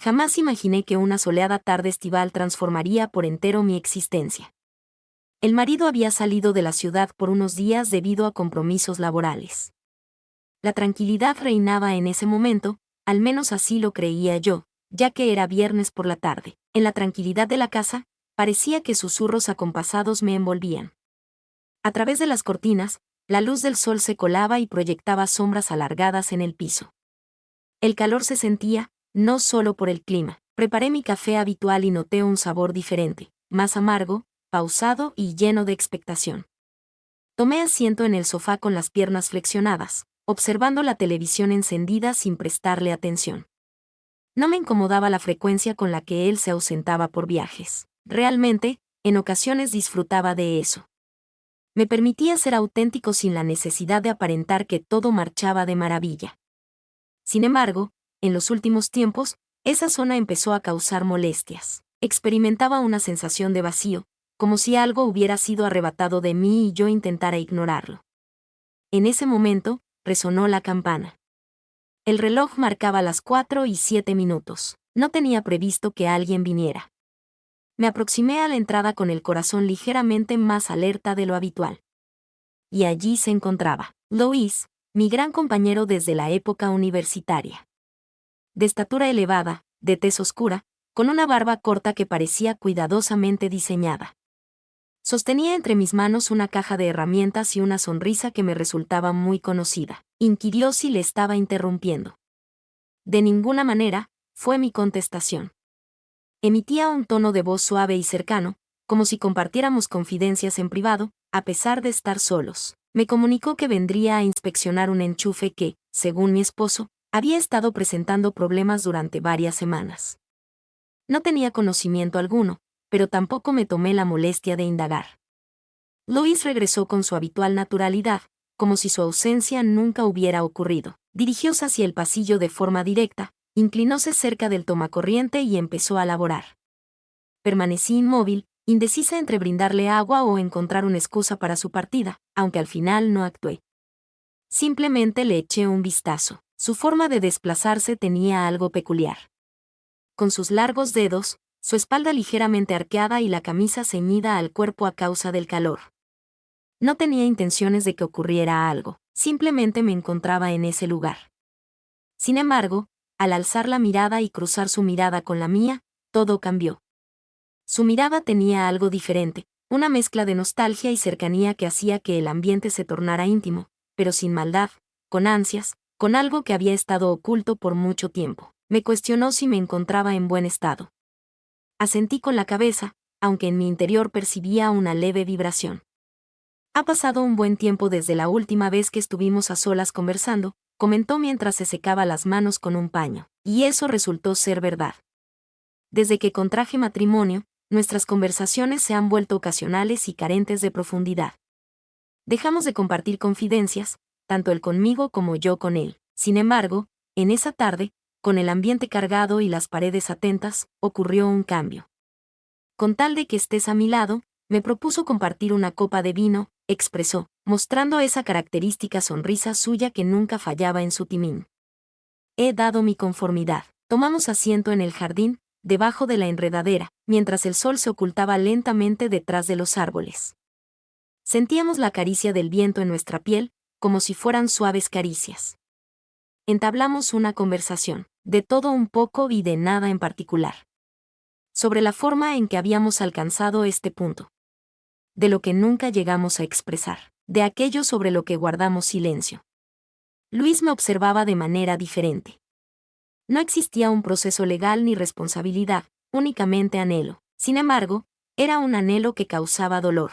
Jamás imaginé que una soleada tarde estival transformaría por entero mi existencia. El marido había salido de la ciudad por unos días debido a compromisos laborales. La tranquilidad reinaba en ese momento, al menos así lo creía yo, ya que era viernes por la tarde. En la tranquilidad de la casa, parecía que susurros acompasados me envolvían. A través de las cortinas, la luz del sol se colaba y proyectaba sombras alargadas en el piso. El calor se sentía, no solo por el clima. Preparé mi café habitual y noté un sabor diferente, más amargo, pausado y lleno de expectación. Tomé asiento en el sofá con las piernas flexionadas, observando la televisión encendida sin prestarle atención. No me incomodaba la frecuencia con la que él se ausentaba por viajes. Realmente, en ocasiones disfrutaba de eso. Me permitía ser auténtico sin la necesidad de aparentar que todo marchaba de maravilla. Sin embargo, en los últimos tiempos, esa zona empezó a causar molestias. Experimentaba una sensación de vacío, como si algo hubiera sido arrebatado de mí y yo intentara ignorarlo. En ese momento, resonó la campana. El reloj marcaba las 4:07. No tenía previsto que alguien viniera. Me aproximé a la entrada con el corazón ligeramente más alerta de lo habitual. Y allí se encontraba Louis, mi gran compañero desde la época universitaria. De estatura elevada, de tez oscura, con una barba corta que parecía cuidadosamente diseñada. Sostenía entre mis manos una caja de herramientas y una sonrisa que me resultaba muy conocida. Inquirió si le estaba interrumpiendo. De ninguna manera, fue mi contestación. Emitía un tono de voz suave y cercano, como si compartiéramos confidencias en privado, a pesar de estar solos. Me comunicó que vendría a inspeccionar un enchufe que, según mi esposo, había estado presentando problemas durante varias semanas. No tenía conocimiento alguno, pero tampoco me tomé la molestia de indagar. Louis regresó con su habitual naturalidad, como si su ausencia nunca hubiera ocurrido. Dirigióse hacia el pasillo de forma directa, inclinóse cerca del tomacorriente y empezó a laborar. Permanecí inmóvil, indecisa entre brindarle agua o encontrar una excusa para su partida, aunque al final no actué. Simplemente le eché un vistazo. Su forma de desplazarse tenía algo peculiar. Con sus largos dedos, su espalda ligeramente arqueada y la camisa ceñida al cuerpo a causa del calor. No tenía intenciones de que ocurriera algo, simplemente me encontraba en ese lugar. Sin embargo, al alzar la mirada y cruzar su mirada con la mía, todo cambió. Su mirada tenía algo diferente, una mezcla de nostalgia y cercanía que hacía que el ambiente se tornara íntimo, pero sin maldad, con ansias, con algo que había estado oculto por mucho tiempo. Me cuestionó si me encontraba en buen estado. Asentí con la cabeza, aunque en mi interior percibía una leve vibración. Ha pasado un buen tiempo desde la última vez que estuvimos a solas conversando, comentó mientras se secaba las manos con un paño, y eso resultó ser verdad. Desde que contraje matrimonio, nuestras conversaciones se han vuelto ocasionales y carentes de profundidad. Dejamos de compartir confidencias, tanto él conmigo como yo con él. Sin embargo, en esa tarde, con el ambiente cargado y las paredes atentas, ocurrió un cambio. Con tal de que estés a mi lado, me propuso compartir una copa de vino, expresó, mostrando esa característica sonrisa suya que nunca fallaba en su timín. He dado mi conformidad. Tomamos asiento en el jardín, debajo de la enredadera, mientras el sol se ocultaba lentamente detrás de los árboles. Sentíamos la caricia del viento en nuestra piel, como si fueran suaves caricias. Entablamos una conversación, de todo un poco y de nada en particular. Sobre la forma en que habíamos alcanzado este punto. De lo que nunca llegamos a expresar, de aquello sobre lo que guardamos silencio. Luis me observaba de manera diferente. No existía un proceso legal ni responsabilidad, únicamente anhelo. Sin embargo, era un anhelo que causaba dolor.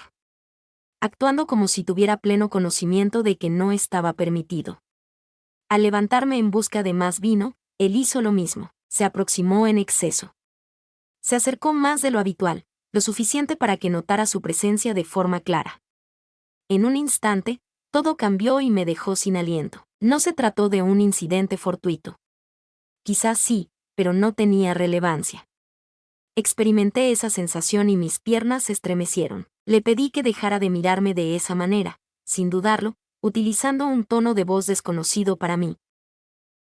Actuando como si tuviera pleno conocimiento de que no estaba permitido. Al levantarme en busca de más vino, él hizo lo mismo, se aproximó en exceso. Se acercó más de lo habitual, lo suficiente para que notara su presencia de forma clara. En un instante, todo cambió y me dejó sin aliento. No se trató de un incidente fortuito. Quizás sí, pero no tenía relevancia. Experimenté esa sensación y mis piernas se estremecieron. Le pedí que dejara de mirarme de esa manera, sin dudarlo, utilizando un tono de voz desconocido para mí.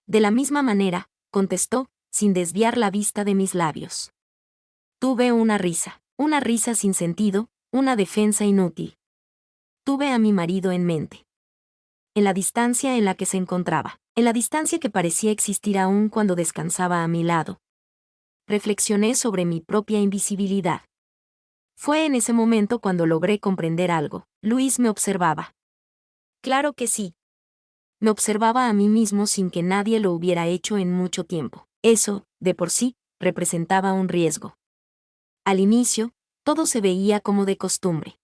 De la misma manera, contestó, sin desviar la vista de mis labios. Tuve una risa sin sentido, una defensa inútil. Tuve a mi marido en mente. En la distancia en la que se encontraba, en la distancia que parecía existir aún cuando descansaba a mi lado. Reflexioné sobre mi propia invisibilidad. Fue en ese momento cuando logré comprender algo. Luis me observaba. Claro que sí. Me observaba a mí mismo sin que nadie lo hubiera hecho en mucho tiempo. Eso, de por sí, representaba un riesgo. Al inicio, todo se veía como de costumbre.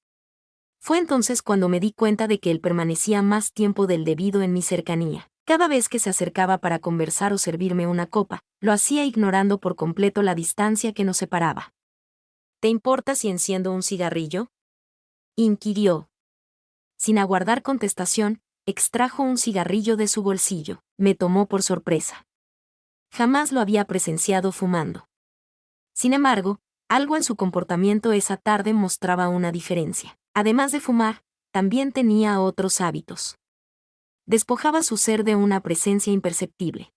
Fue entonces cuando me di cuenta de que él permanecía más tiempo del debido en mi cercanía. Cada vez que se acercaba para conversar o servirme una copa, lo hacía ignorando por completo la distancia que nos separaba. ¿Te importa si enciendo un cigarrillo?, inquirió. Sin aguardar contestación, extrajo un cigarrillo de su bolsillo. Me tomó por sorpresa. Jamás lo había presenciado fumando. Sin embargo, algo en su comportamiento esa tarde mostraba una diferencia. Además de fumar, también tenía otros hábitos. Despojaba su ser de una presencia imperceptible.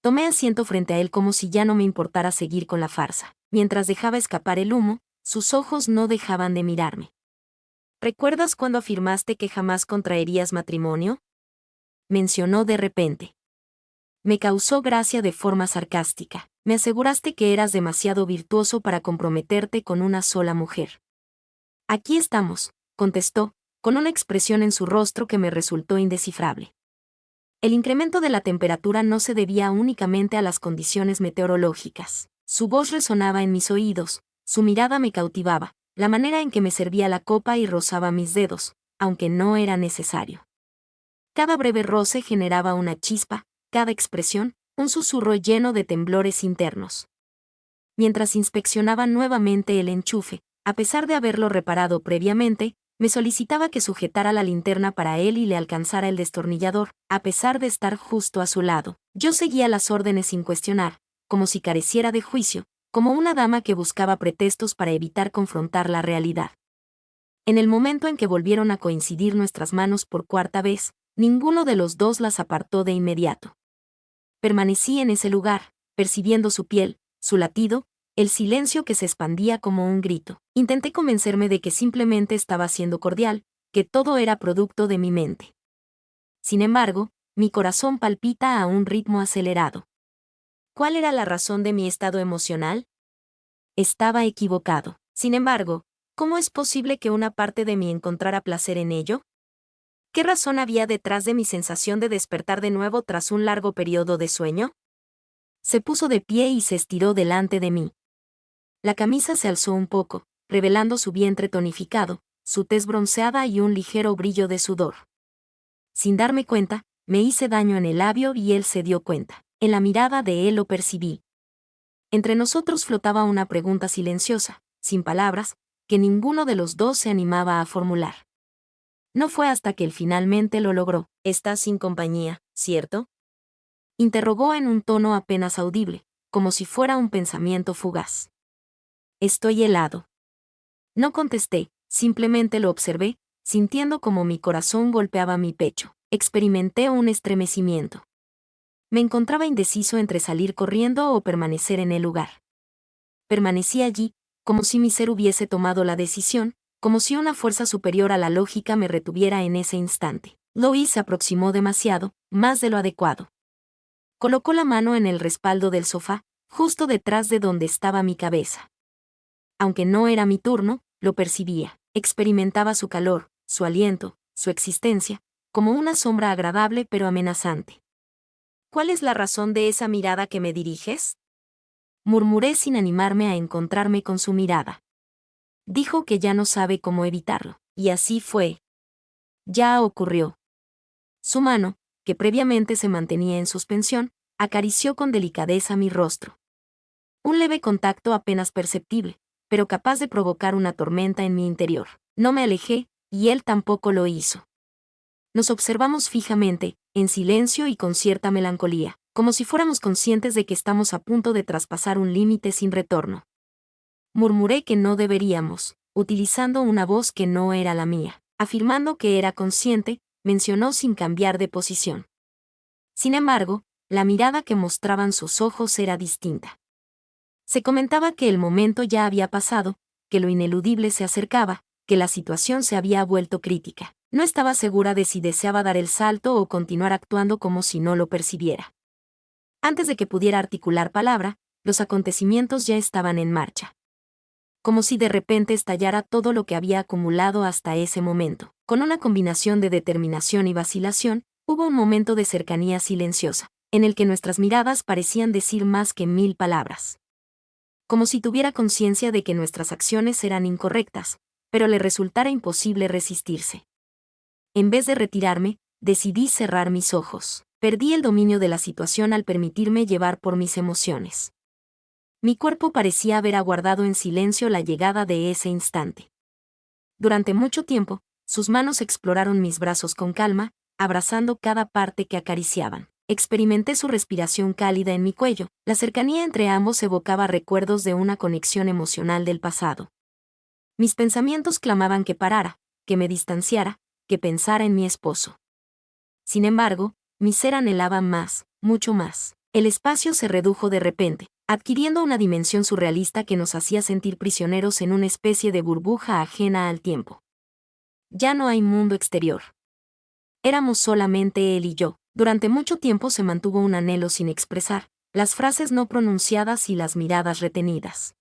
Tomé asiento frente a él como si ya no me importara seguir con la farsa. Mientras dejaba escapar el humo, sus ojos no dejaban de mirarme. ¿Recuerdas cuando afirmaste que jamás contraerías matrimonio?, mencionó de repente. Me causó gracia de forma sarcástica. Me aseguraste que eras demasiado virtuoso para comprometerte con una sola mujer. Aquí estamos, contestó, con una expresión en su rostro que me resultó indescifrable. El incremento de la temperatura no se debía únicamente a las condiciones meteorológicas. Su voz resonaba en mis oídos, su mirada me cautivaba, la manera en que me servía la copa y rozaba mis dedos, aunque no era necesario. Cada breve roce generaba una chispa, cada expresión, un susurro lleno de temblores internos. Mientras inspeccionaba nuevamente el enchufe, a pesar de haberlo reparado previamente, me solicitaba que sujetara la linterna para él y le alcanzara el destornillador, a pesar de estar justo a su lado. Yo seguía las órdenes sin cuestionar, como si careciera de juicio, como una dama que buscaba pretextos para evitar confrontar la realidad. En el momento en que volvieron a coincidir nuestras manos por cuarta vez, ninguno de los dos las apartó de inmediato. Permanecí en ese lugar, percibiendo su piel, su latido, el silencio que se expandía como un grito. Intenté convencerme de que simplemente estaba siendo cordial, que todo era producto de mi mente. Sin embargo, mi corazón palpita a un ritmo acelerado. ¿Cuál era la razón de mi estado emocional? Estaba equivocado. Sin embargo, ¿cómo es posible que una parte de mí encontrara placer en ello? ¿Qué razón había detrás de mi sensación de despertar de nuevo tras un largo periodo de sueño? Se puso de pie y se estiró delante de mí. La camisa se alzó un poco, revelando su vientre tonificado, su tez bronceada y un ligero brillo de sudor. Sin darme cuenta, me hice daño en el labio y él se dio cuenta. En la mirada de él lo percibí. Entre nosotros flotaba una pregunta silenciosa, sin palabras, que ninguno de los dos se animaba a formular. No fue hasta que él finalmente lo logró. «Estás sin compañía, ¿cierto?», interrogó en un tono apenas audible, como si fuera un pensamiento fugaz. «Estoy helado». No contesté, simplemente lo observé, sintiendo como mi corazón golpeaba mi pecho. Experimenté un estremecimiento. Me encontraba indeciso entre salir corriendo o permanecer en el lugar. Permanecí allí, como si mi ser hubiese tomado la decisión, como si una fuerza superior a la lógica me retuviera en ese instante. Lois se aproximó demasiado, más de lo adecuado. Colocó la mano en el respaldo del sofá, justo detrás de donde estaba mi cabeza. Aunque no era mi turno, lo percibía. Experimentaba su calor, su aliento, su existencia, como una sombra agradable pero amenazante. «¿Cuál es la razón de esa mirada que me diriges?», murmuré sin animarme a encontrarme con su mirada. Dijo que ya no sabe cómo evitarlo, y así fue. Ya ocurrió. Su mano, que previamente se mantenía en suspensión, acarició con delicadeza mi rostro. Un leve contacto apenas perceptible, pero capaz de provocar una tormenta en mi interior. No me alejé, y él tampoco lo hizo. Nos observamos fijamente, en silencio y con cierta melancolía, como si fuéramos conscientes de que estamos a punto de traspasar un límite sin retorno. Murmuré que no deberíamos, utilizando una voz que no era la mía. Afirmando que era consciente, mencionó sin cambiar de posición. Sin embargo, la mirada que mostraban sus ojos era distinta. Se comentaba que el momento ya había pasado, que lo ineludible se acercaba, que la situación se había vuelto crítica. No estaba segura de si deseaba dar el salto o continuar actuando como si no lo percibiera. Antes de que pudiera articular palabra, los acontecimientos ya estaban en marcha. Como si de repente estallara todo lo que había acumulado hasta ese momento. Con una combinación de determinación y vacilación, hubo un momento de cercanía silenciosa, en el que nuestras miradas parecían decir más que 1000 palabras. Como si tuviera conciencia de que nuestras acciones eran incorrectas, pero le resultara imposible resistirse. En vez de retirarme, decidí cerrar mis ojos. Perdí el dominio de la situación al permitirme llevar por mis emociones. Mi cuerpo parecía haber aguardado en silencio la llegada de ese instante. Durante mucho tiempo, sus manos exploraron mis brazos con calma, abrazando cada parte que acariciaban. Experimenté su respiración cálida en mi cuello. La cercanía entre ambos evocaba recuerdos de una conexión emocional del pasado. Mis pensamientos clamaban que parara, que me distanciara, que pensara en mi esposo. Sin embargo, mi ser anhelaba más, mucho más. El espacio se redujo de repente, adquiriendo una dimensión surrealista que nos hacía sentir prisioneros en una especie de burbuja ajena al tiempo. Ya no hay mundo exterior. Éramos solamente él y yo. Durante mucho tiempo se mantuvo un anhelo sin expresar, las frases no pronunciadas y las miradas retenidas.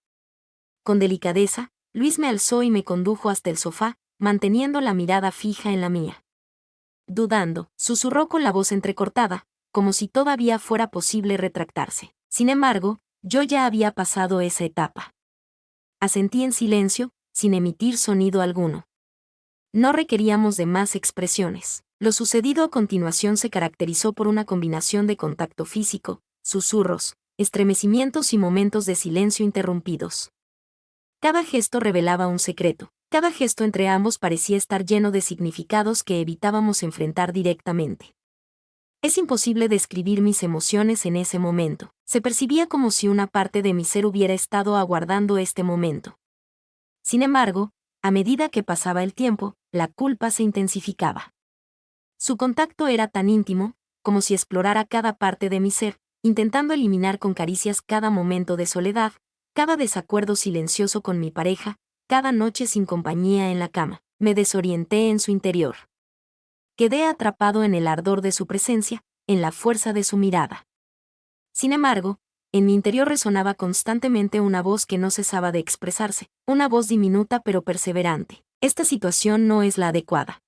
Con delicadeza, Luis me alzó y me condujo hasta el sofá, manteniendo la mirada fija en la mía. Dudando, susurró con la voz entrecortada, como si todavía fuera posible retractarse. Sin embargo, yo ya había pasado esa etapa. Asentí en silencio, sin emitir sonido alguno. No requeríamos de más expresiones. Lo sucedido a continuación se caracterizó por una combinación de contacto físico, susurros, estremecimientos y momentos de silencio interrumpidos. Cada gesto revelaba un secreto. Cada gesto entre ambos parecía estar lleno de significados que evitábamos enfrentar directamente. Es imposible describir mis emociones en ese momento. Se percibía como si una parte de mi ser hubiera estado aguardando este momento. Sin embargo, a medida que pasaba el tiempo, la culpa se intensificaba. Su contacto era tan íntimo, como si explorara cada parte de mi ser, intentando eliminar con caricias cada momento de soledad, cada desacuerdo silencioso con mi pareja, cada noche sin compañía en la cama. Me desorienté en su interior. Quedé atrapado en el ardor de su presencia, en la fuerza de su mirada. Sin embargo, en mi interior resonaba constantemente una voz que no cesaba de expresarse, una voz diminuta pero perseverante. Esta situación no es la adecuada.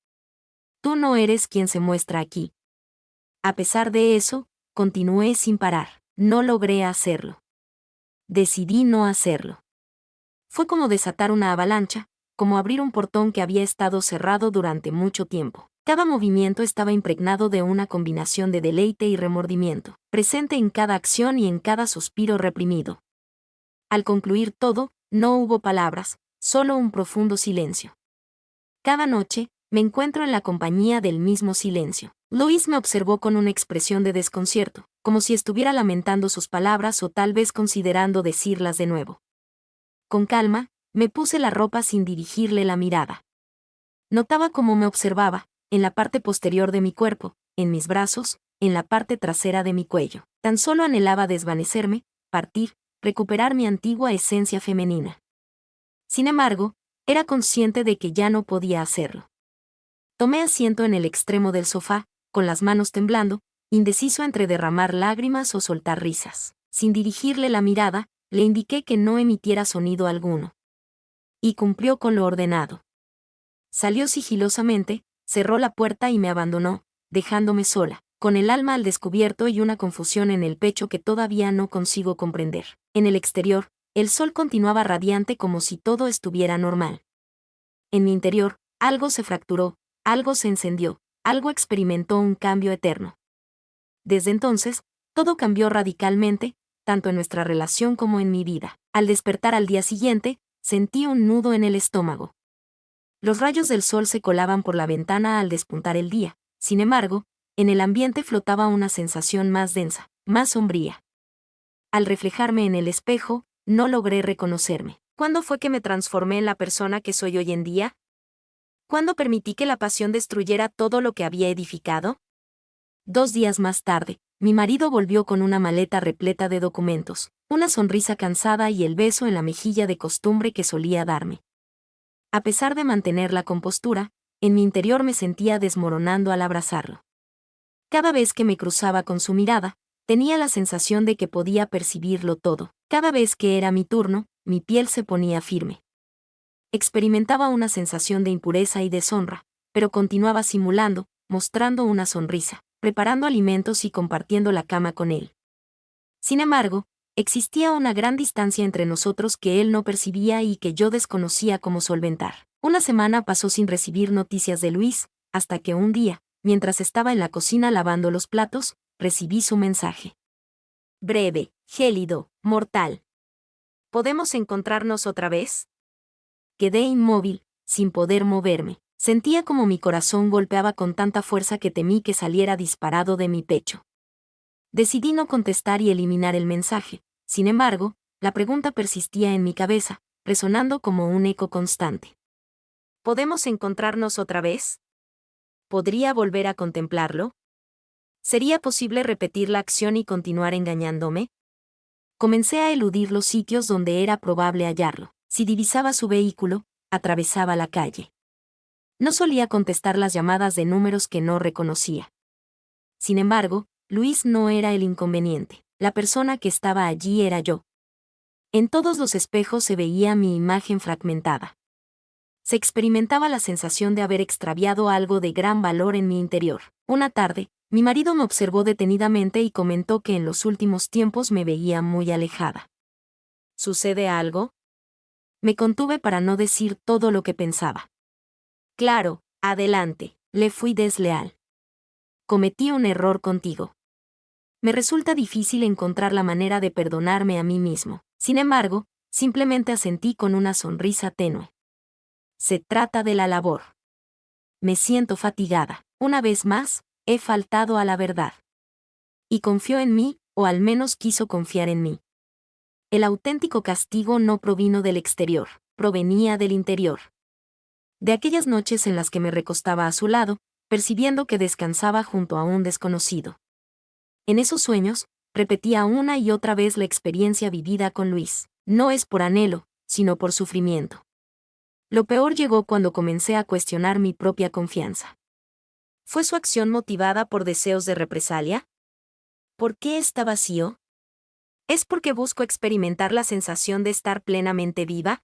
Tú no eres quien se muestra aquí. A pesar de eso, continué sin parar. No logré hacerlo. Decidí no hacerlo. Fue como desatar una avalancha, como abrir un portón que había estado cerrado durante mucho tiempo. Cada movimiento estaba impregnado de una combinación de deleite y remordimiento, presente en cada acción y en cada suspiro reprimido. Al concluir todo, no hubo palabras, solo un profundo silencio. Cada noche, me encuentro en la compañía del mismo silencio. Luis me observó con una expresión de desconcierto, como si estuviera lamentando sus palabras o tal vez considerando decirlas de nuevo. Con calma, me puse la ropa sin dirigirle la mirada. Notaba cómo me observaba, en la parte posterior de mi cuerpo, en mis brazos, en la parte trasera de mi cuello. Tan solo anhelaba desvanecerme, partir, recuperar mi antigua esencia femenina. Sin embargo, era consciente de que ya no podía hacerlo. Tomé asiento en el extremo del sofá, con las manos temblando, indeciso entre derramar lágrimas o soltar risas. Sin dirigirle la mirada, le indiqué que no emitiera sonido alguno. Y cumplió con lo ordenado. Salió sigilosamente, cerró la puerta y me abandonó, dejándome sola, con el alma al descubierto y una confusión en el pecho que todavía no consigo comprender. En el exterior, el sol continuaba radiante como si todo estuviera normal. En mi interior, algo se fracturó, algo se encendió, algo experimentó un cambio eterno. Desde entonces, todo cambió radicalmente, tanto en nuestra relación como en mi vida. Al despertar al día siguiente, sentí un nudo en el estómago. Los rayos del sol se colaban por la ventana al despuntar el día. Sin embargo, en el ambiente flotaba una sensación más densa, más sombría. Al reflejarme en el espejo, no logré reconocerme. ¿Cuándo fue que me transformé en la persona que soy hoy en día? ¿Cuándo permití que la pasión destruyera todo lo que había edificado? 2 días más tarde, Mi marido volvió con una maleta repleta de documentos, una sonrisa cansada y el beso en la mejilla de costumbre que solía darme. A pesar de mantener la compostura, en mi interior me sentía desmoronando al abrazarlo. Cada vez que me cruzaba con su mirada, tenía la sensación de que podía percibirlo todo. Cada vez que era mi turno, mi piel se ponía firme. Experimentaba una sensación de impureza y deshonra, pero continuaba simulando, mostrando una sonrisa, preparando alimentos y compartiendo la cama con él. Sin embargo, existía una gran distancia entre nosotros que él no percibía y que yo desconocía cómo solventar. Una semana pasó sin recibir noticias de Luis, hasta que un día, mientras estaba en la cocina lavando los platos, recibí su mensaje. Breve, gélido, mortal. ¿Podemos encontrarnos otra vez? Quedé inmóvil, sin poder moverme. Sentía como mi corazón golpeaba con tanta fuerza que temí que saliera disparado de mi pecho. Decidí no contestar y eliminar el mensaje. Sin embargo, la pregunta persistía en mi cabeza, resonando como un eco constante. ¿Podemos encontrarnos otra vez? ¿Podría volver a contemplarlo? ¿Sería posible repetir la acción y continuar engañándome? Comencé a eludir los sitios donde era probable hallarlo. Si divisaba su vehículo, atravesaba la calle. No solía contestar las llamadas de números que no reconocía. Sin embargo, Luis no era el inconveniente. La persona que estaba allí era yo. En todos los espejos se veía mi imagen fragmentada. Se experimentaba la sensación de haber extraviado algo de gran valor en mi interior. Una tarde, mi marido me observó detenidamente y comentó que en los últimos tiempos me veía muy alejada. ¿Sucede algo? Me contuve para no decir todo lo que pensaba. Claro, adelante, le fui desleal. Cometí un error contigo. Me resulta difícil encontrar la manera de perdonarme a mí mismo. Sin embargo, simplemente asentí con una sonrisa tenue. Se trata de la labor. Me siento fatigada. Una vez más, he faltado a la verdad. Y confió en mí, o al menos quiso confiar en mí. El auténtico castigo no provino del exterior, provenía del interior. De aquellas noches en las que me recostaba a su lado, percibiendo que descansaba junto a un desconocido. En esos sueños, repetía una y otra vez la experiencia vivida con Luis. No es por anhelo, sino por sufrimiento. Lo peor llegó cuando comencé a cuestionar mi propia confianza. ¿Fue su acción motivada por deseos de represalia? ¿Por qué está vacío? ¿Es porque busco experimentar la sensación de estar plenamente viva?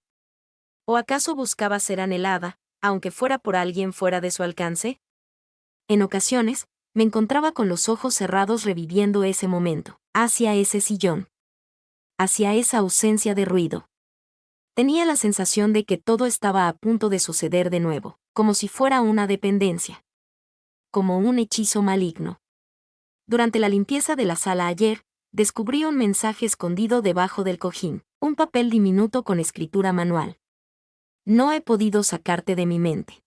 ¿O acaso buscaba ser anhelada, aunque fuera por alguien fuera de su alcance? En ocasiones, me encontraba con los ojos cerrados reviviendo ese momento, hacia ese sillón, hacia esa ausencia de ruido. Tenía la sensación de que todo estaba a punto de suceder de nuevo, como si fuera una dependencia. Como un hechizo maligno. Durante la limpieza de la sala ayer, descubrí un mensaje escondido debajo del cojín, un papel diminuto con escritura manual. No he podido sacarte de mi mente.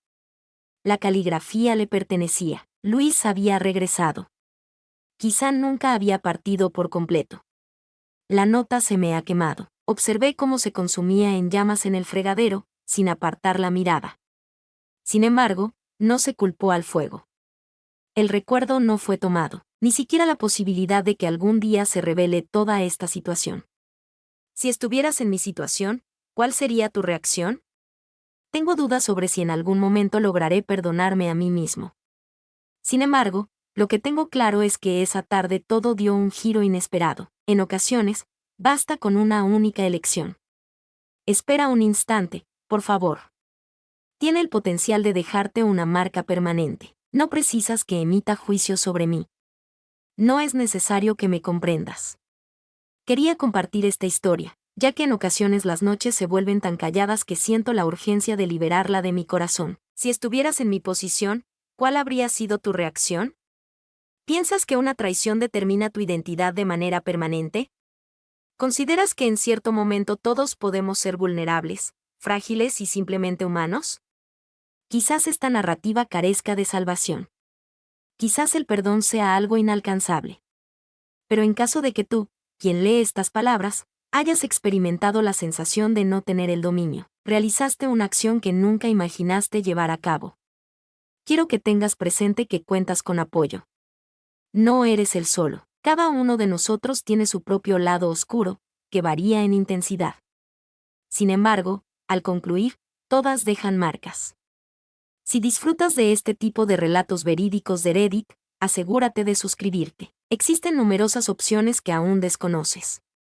La caligrafía le pertenecía. Luis había regresado. Quizá nunca había partido por completo. La nota se me ha quemado. Observé cómo se consumía en llamas en el fregadero, sin apartar la mirada. Sin embargo, no se culpó al fuego. El recuerdo no fue tomado, ni siquiera la posibilidad de que algún día se revele toda esta situación. Si estuvieras en mi situación, ¿cuál sería tu reacción? Tengo dudas sobre si en algún momento lograré perdonarme a mí mismo. Sin embargo, lo que tengo claro es que esa tarde todo dio un giro inesperado. En ocasiones, basta con una única elección. Espera un instante, por favor. Tiene el potencial de dejarte una marca permanente. No precisas que emita juicio sobre mí. No es necesario que me comprendas. Quería compartir esta historia, ya que en ocasiones las noches se vuelven tan calladas que siento la urgencia de liberarla de mi corazón. Si estuvieras en mi posición, ¿cuál habría sido tu reacción? ¿Piensas que una traición determina tu identidad de manera permanente? ¿Consideras que en cierto momento todos podemos ser vulnerables, frágiles y simplemente humanos? Quizás esta narrativa carezca de salvación. Quizás el perdón sea algo inalcanzable. Pero en caso de que tú, quien lee estas palabras, hayas experimentado la sensación de no tener el dominio, realizaste una acción que nunca imaginaste llevar a cabo. Quiero que tengas presente que cuentas con apoyo. No eres el solo. Cada uno de nosotros tiene su propio lado oscuro, que varía en intensidad. Sin embargo, al concluir, todas dejan marcas. Si disfrutas de este tipo de relatos verídicos de Reddit, asegúrate de suscribirte. Existen numerosas opciones que aún desconoces.